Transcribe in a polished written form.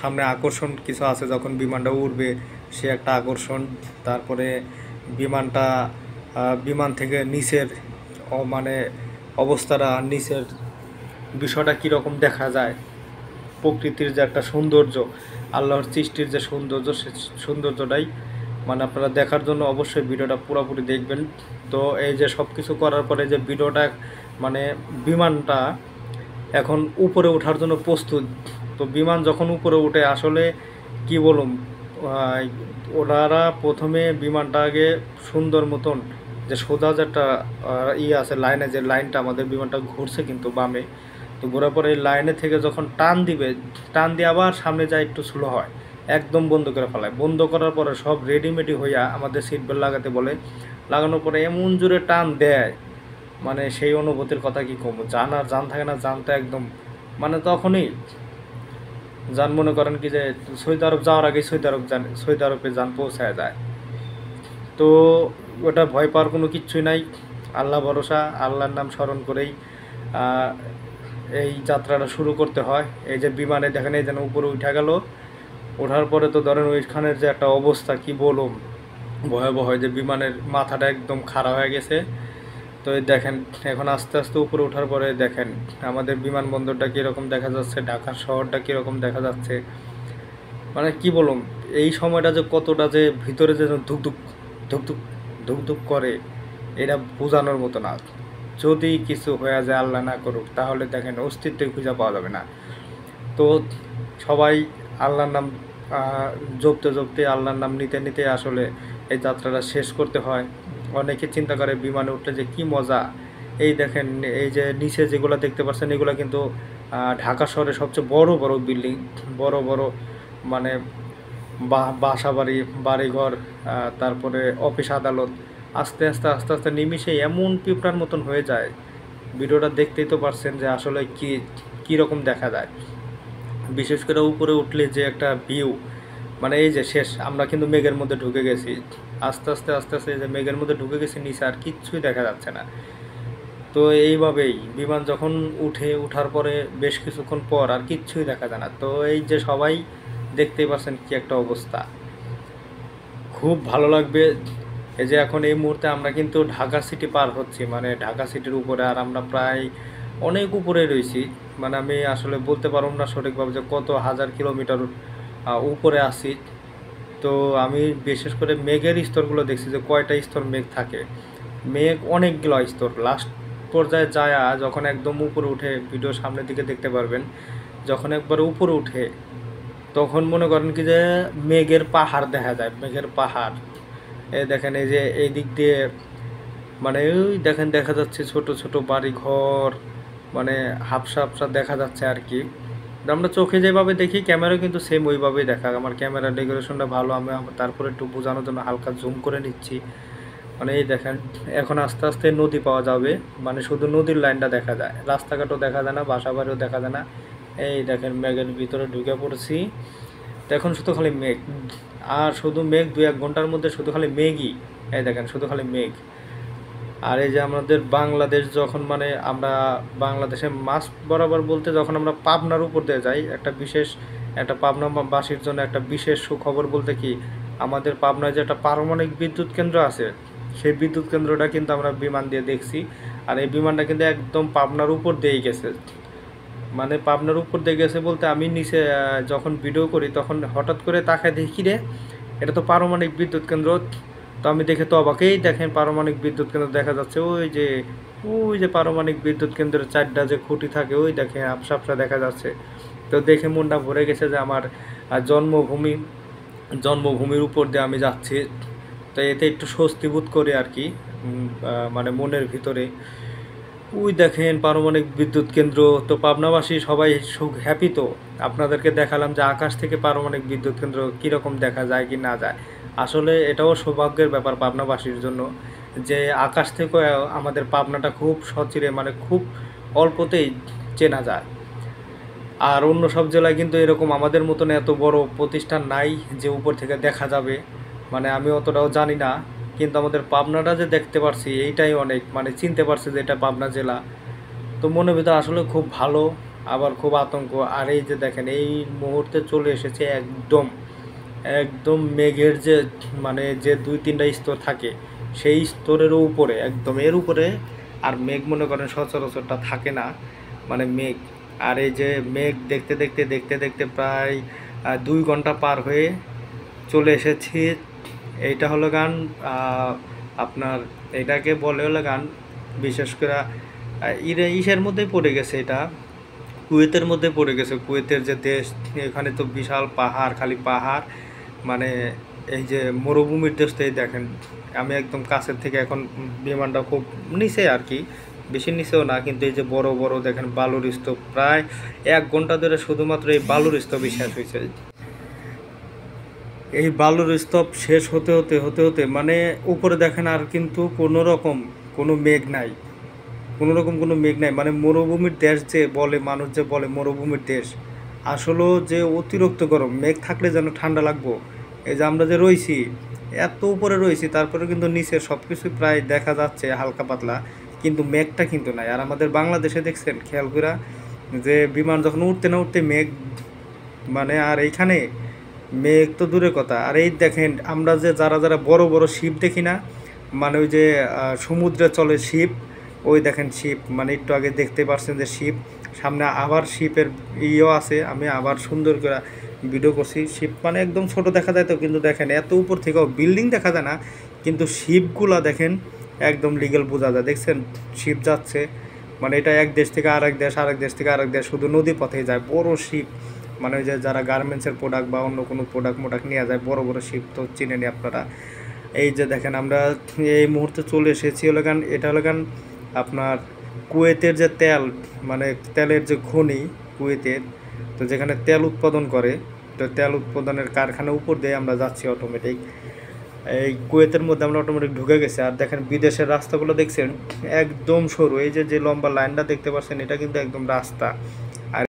সামনে আকর্ষণ কিছু আছে, যখন বিমানটা উড়বে সে একটা আকর্ষণ। তারপরে বিমানটা বিমান থেকে নিচের মানে অবস্থাটা, নিচের বিষয়টা কীরকম দেখা যায়, প্রকৃতির যে একটা সৌন্দর্য, আল্লাহর সৃষ্টির যে সৌন্দর্য, সে সৌন্দর্যটাই মানে আপনারা দেখার জন্য অবশ্যই ভিডিওটা পুরোপুরি দেখবেন। তো এই যে সব কিছু করার পরে যে ভিডিওটা মানে বিমানটা এখন উপরে ওঠার জন্য প্রস্তুত। তো বিমান যখন উপরে উঠে আসলে কি বলুম, ওনারা প্রথমে বিমানটা আগে সুন্দর মতন যে সোজা যে একটা আছে লাইনে, যে লাইনটা আমাদের বিমানটা ঘুরছে কিন্তু বামে, তো ঘোরার পরে এই লাইনে থেকে যখন টান দিবে, টান দিয়ে আবার সামনে যায় একটু স্লো হয়, একদম বন্ধ করে ফেলায়। বন্ধ করার পরে সব রেডিমেডি হইয়া আমাদের সিট বেল্ট লাগাতে বলে, লাগানোর পরে এমন জোরে টান দেয়, মানে সেই অনুভূতির কথা কি কম, জান আর জান থাকে না, জানতে একদম মানে তখনই যান মনে করেন কি যে সৌদি আরব যাওয়ার আগে সৌদি আরবে যান পৌঁছায় যায়। তো ওটা ভয় পাওয়ার কোনো কিচ্ছুই নাই, আল্লাহ ভরসা, আল্লাহর নাম স্মরণ করেই এই যাত্রাটা শুরু করতে হয়। এই যে বিমানে দেখেন এই যেন উপরে উঠা গেল, ওঠার পরে তো ধরেন ওইখানের যে একটা অবস্থা কি বলুম, ভয়াবহ, যে বিমানের মাথাটা একদম খাড়া হয়ে গেছে। তো এই দেখেন এখন আস্তে আস্তে উপরে ওঠার পরে দেখেন আমাদের বিমানবন্দরটা কীরকম দেখা যাচ্ছে, ঢাকা শহরটা কীরকম দেখা যাচ্ছে, মানে কি বলুম, এই সময়টা যে কতটা যে ভিতরে যে ধুকধুক ধুকধুক ধুকধুক করে, এটা বোঝানোর মতো না। যদি কিছু হয়ে যায়, আল্লাহ না করুক, তাহলে দেখেন অস্তিত্বই খুঁজে পাওয়া যাবে না। তো সবাই আল্লাহর নাম জপতে জপতে, আল্লাহর নাম নিতে নিতে আসলে এই যাত্রাটা শেষ করতে হয়। অনেকে চিন্তা করে বিমানে উঠলে যে কি মজা। এই দেখেন এই যে নিচে যেগুলো দেখতে পাচ্ছেন, এগুলো কিন্তু ঢাকা শহরের সবচেয়ে বড় বড় বিল্ডিং, বড় বড় মানে বাসা বাড়ি, বাড়িঘর, তারপরে অফিস আদালত, আস্তে আস্তে আস্তে আস্তে নিমিশে এমন পিঁপড়ার মতন হয়ে যায়। ভিডিওটা দেখতেই তো পারছেন যে আসলে কীরকম দেখা যায়। বিশেষ করে উপরে উঠলে যে একটা ভিউ, মানে এই যে শেষ, আমরা কিন্তু মেঘের মধ্যে ঢুকে গেছি, আস্তে আস্তে আস্তে আস্তে যে মেঘের মধ্যে ঢুকে গেছি, নিচে আর কিচ্ছুই দেখা যাচ্ছে না। তো এইভাবেই বিমান যখন ওঠার পরে বেশ কিছুক্ষণ পর আর কিচ্ছুই দেখা যায় না। তো এই যে সবাই দেখতেই পাচ্ছেন কি একটা অবস্থা, খুব ভালো লাগবে। এই যে এখন এই মুহূর্তে আমরা কিন্তু ঢাকা সিটি পার হচ্ছি, মানে ঢাকা সিটির উপরে, আর আমরা প্রায় অনেক উপরে রয়েছি। মানে আমি আসলে বলতে পারব না সঠিকভাবে যে কত হাজার কিলোমিটার উপরে আছি। তো আমি বিশেষ করে মেঘের স্তরগুলো দেখছি যে কয়টা স্তর মেঘ থাকে। মেঘ অনেকগুলো স্তর, লাস্ট পর্যায়ে যায় যখন একদম উপরে উঠে, ভিডিও সামনের দিকে দেখতে পারবেন, যখন একবার উপরে উঠে তখন মনে করেন কি যে মেঘের পাহাড় দেখা যায়, মেঘের পাহাড়। এই দেখেন এই যে এই দিক দিয়ে মানে ওই দেখেন দেখা যাচ্ছে ছোট ছোট বাড়ি ঘর, মানে হাফসা হাফসা দেখা যাচ্ছে আর কি। আমরা চোখে যেভাবে দেখি, ক্যামেরা কিন্তু সেম ওইভাবেই দেখা। আমার ক্যামেরা ডেকোরেশনটা ভালো, আমি তারপরে একটু বোঝানোর জন্য হালকা জুম করে নিচ্ছি। মানে এই দেখেন এখন আস্তে আস্তে নদী পাওয়া যাবে, মানে শুধু নদীর লাইনটা দেখা যায়, রাস্তাঘাটও দেখা যায় না, বাসা বাড়িও দেখা যায় না। এই দেখেন মেঘের ভিতরে ঢুকে পড়ছি। তো এখন শুধু খালি মেঘ, আর শুধু মেঘ, 2-1 ঘন্টার মধ্যে শুধু খালি মেঘই। এই দেখেন শুধু খালি মেঘ। আর এই যে আমাদের বাংলাদেশ, যখন মানে আমরা বাংলাদেশের মাছ বরাবর বলতে, যখন আমরা পাবনার উপর দিয়ে যাই, একটা পাবনাবাসীর জন্য একটা বিশেষ সুখবর বলতে কি, আমাদের পাবনায় যে একটা পারমাণবিক বিদ্যুৎ কেন্দ্র আছে, সেই বিদ্যুৎ কেন্দ্রটা কিন্তু আমরা বিমান দিয়ে দেখছি। আর এই বিমানটা কিন্তু একদম পাবনার উপর দিয়েই গেছে, মানে পাবনার উপর দিয়ে গেছে বলতে, আমি নিচে যখন ভিডিও করি তখন হঠাৎ করে তাকায় দেখি রে, এটা তো পারমাণবিক বিদ্যুৎ কেন্দ্র। তো আমি দেখে তো অবাকেই, দেখেন পারমাণবিক বিদ্যুৎ কেন্দ্র দেখা যাচ্ছে, ওই যে পারমাণবিক বিদ্যুৎ কেন্দ্রের 4টা যে খুঁটি থাকে, ওই দেখে আপসা দেখা যাচ্ছে। তো দেখে মনটা ভরে গেছে যে আমার জন্মভূমির উপর দিয়ে আমি যাচ্ছি। তো এতে একটু স্বস্তি বোধ করি আর কি, মানে মনের ভিতরে। ওই দেখেন পারমাণবিক বিদ্যুৎ কেন্দ্র। তো পাবনাবাসী সবাই হ্যাপি। তো আপনাদেরকে দেখালাম যে আকাশ থেকে পারমাণবিক বিদ্যুৎ কেন্দ্র কীরকম দেখা যায় কি না যায়। আসলে এটাও সৌভাগ্যের ব্যাপার পাবনাবাসীর জন্য, যে আকাশ থেকেও আমাদের পাবনাটা খুব সচিরে, মানে খুব অল্পতেই চেনা যায়। আর অন্য সব জেলায় কিন্তু এরকম আমাদের মতন এত বড় প্রতিষ্ঠান নাই যে উপর থেকে দেখা যাবে, মানে আমি অতটাও জানি না। কিন্তু আমাদের পাবনাটা যে দেখতে পারছি, এইটাই অনেক, মানে চিনতে পারছি যে এটা পাবনা জেলা। তো মনে ভিতরে আসলে খুব ভালো, আবার খুব আতঙ্ক। আর এই যে দেখেন এই মুহূর্তে চলে এসেছে একদম একদম মেঘের যে মানে যে 2-3টা স্তর থাকে সেই স্তরেরও উপরে একদম এর উপরে। আর মেঘ মনে করেন সচরাচরটা থাকে না, মানে মেঘ। আর এই যে মেঘ দেখতে দেখতে দেখতে দেখতে প্রায় 2 ঘন্টা পার হয়ে চলে এসেছি। এইটা হলো গান আপনার এটাকে বলে হলো গান বিশেষ করে ইসের মধ্যেই পড়ে গেছে এটা, কুয়েতের মধ্যে পড়ে গেছে। কুয়েতের যে দেশ, এখানে তো বিশাল পাহাড়, খালি পাহাড়, মানে এই যে মরুভূমির দেশ। তো এই দেখেন আমি একদম কাছের থেকে এখন বিমানটা খুব নিচে আর কি, বেশি নিচেও না, কিন্তু এই যে বড় বড় দেখেন বালুর স্তূপ, প্রায় 1 ঘন্টা ধরে শুধুমাত্র এই বালুর স্তূপই শেষ হয়েছে। এই বালুর স্তূপ শেষ হতে হতে হতে হতে মানে উপরে দেখেন আর কিন্তু কোনো রকম কোনো মেঘ নাই, কোনো রকম কোনো মেঘ নাই। মানে মরুভূমির দেশ যে বলে মানুষ, যে বলে মরুভূমির দেশ, আসলেও যে অতিরিক্ত গরম, মেঘ থাকলে যেন ঠান্ডা লাগবো। এই যে আমরা যে রয়েছি এত উপরে রয়েছি, তারপরে কিন্তু নিচে সব কিছুই প্রায় দেখা যাচ্ছে হালকা পাতলা, কিন্তু মেঘটা কিন্তু নাই। আর আমাদের বাংলাদেশে দেখছেন খেয়াল করে যে বিমান যখন উঠতে না উঠতে মেঘ, মানে আর এইখানে মেঘ তো দূরের কথা। আর এই দেখেন আমরা যে যারা যারা বড় বড় শিপ দেখি না, মানে ওই যে সমুদ্রে চলে শিপ, ওই দেখেন শিপ, মানে একটু আগে দেখতে পাচ্ছেন যে শিপ, সামনে আবার শিপের ইয়েও আছে। আমি আবার সুন্দর করে ভিডিও করছি। শিপ মানে একদম ছোট দেখা যায় তো, কিন্তু দেখেন এত উপর থেকেও বিল্ডিং দেখা যায় না, কিন্তু শিপগুলা দেখেন একদম লিগেল বোঝা যায়। দেখছেন শিপ যাচ্ছে, মানে এটা এক দেশ থেকে আরেক দেশ, আরেক দেশ থেকে আরেক দেশ, শুধু নদী পথেই যায় বড় শিপ। মানে ওই যে যারা গার্মেন্টসের প্রোডাক্ট বা অন্য কোনো প্রোডাক্ট নিয়ে যায়, বড় বড় শিপ তো চিনেনি আপনারা। এই যে দেখেন আমরা এই মুহূর্তে চলে এসেছি হলো গান, এটা হলো গান আপনার কুয়েতের যে তেল, মানে তেলের যে খনি কুয়েতের, তো যেখানে তেল উৎপাদন করে, তো তেল উৎপাদনের কারখানার উপর দিয়ে আমরা যাচ্ছি অটোমেটিক। এই কুয়েতের মধ্যে আমরা অটোমেটিক ঢুকে গেছি। আর দেখেন বিদেশের রাস্তাগুলো দেখছেন একদম সরু, এই যে যে লম্বা লাইনটা দেখতে পাচ্ছেন এটা কিন্তু একদম রাস্তা।